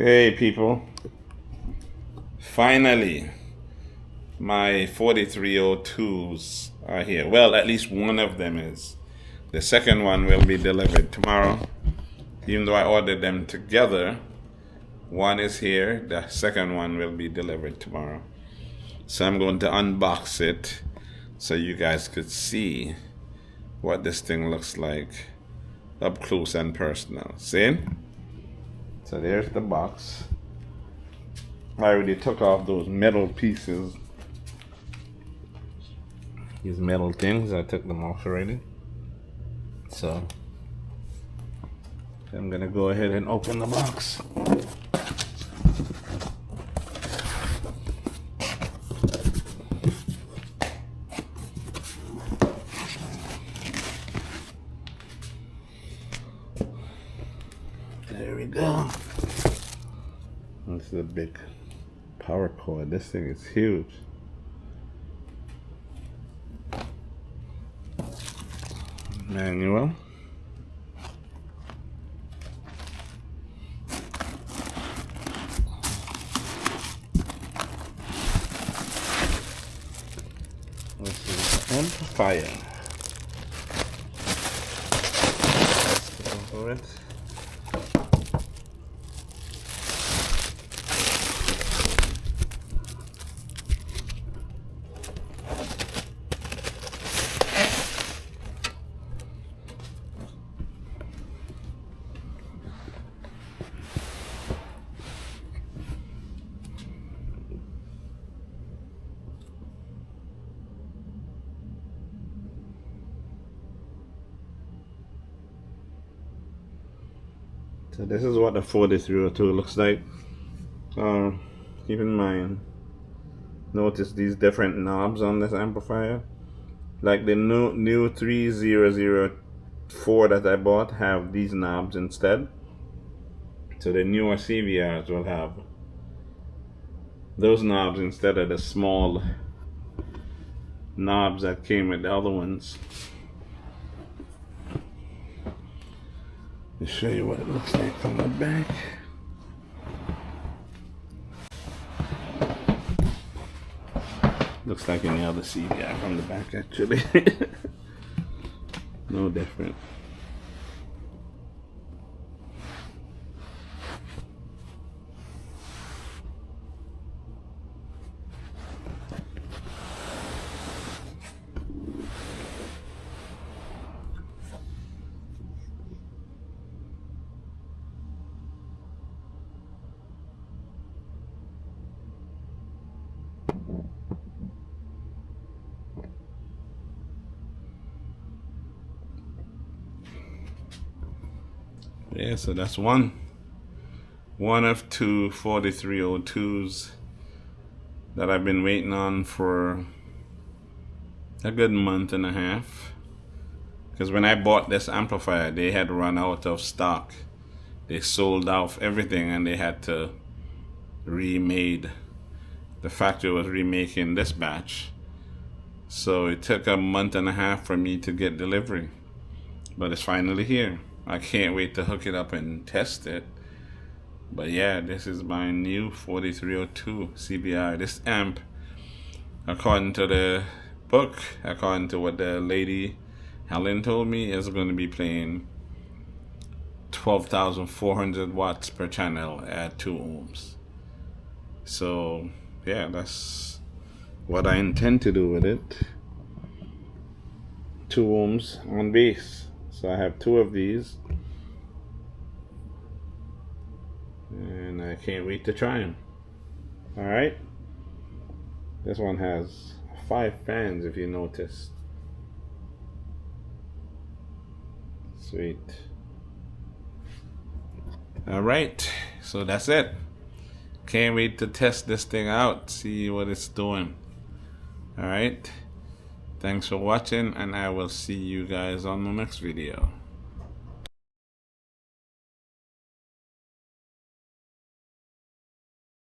Hey people, finally my 4302s are here. Well, at least one of them is. The second one will be delivered tomorrow. Even though I ordered them together, one is here, the second one will be delivered tomorrow. So I'm going to unbox it so you guys could see what this thing looks like up close and personal. See? So there's the box. I already took off those metal pieces. These metal things, I took them off already. So I'm gonna go ahead and open the box. There we go. This is a big power cord. This thing is huge. Manual. This is the amplifier. Let's go for it. So this is what the 4302 looks like. Keep in mind, notice these different knobs on this amplifier. Like the new 3004 that I bought have these knobs instead. So the newer CVRs will have those knobs instead of the small knobs that came with the other ones. Let me show you what it looks like from the back. Looks like any other CVR from the back actually. No different. Yeah, so that's one of two 4302s that I've been waiting on for a good month and a half. Because when I bought this amplifier, they had run out of stock. They sold off everything and they had to remade. The factory was remaking this batch. So it took a month and a half for me to get delivery. But it's finally here. I can't wait to hook it up and test it. But yeah, this is my new 4302 CVR. This amp, according to the book, according to what the lady Helen told me, is going to be playing 12,400 watts per channel at 2 ohms. So yeah, that's what I intend to do with it. 2 ohms on base. So I have 2 of these, and I can't wait to try them. Alright, this one has 5 fans if you notice. Sweet. Alright, so that's it. Can't wait to test this thing out, see what it's doing. Alright, thanks for watching, and I will see you guys on the next video.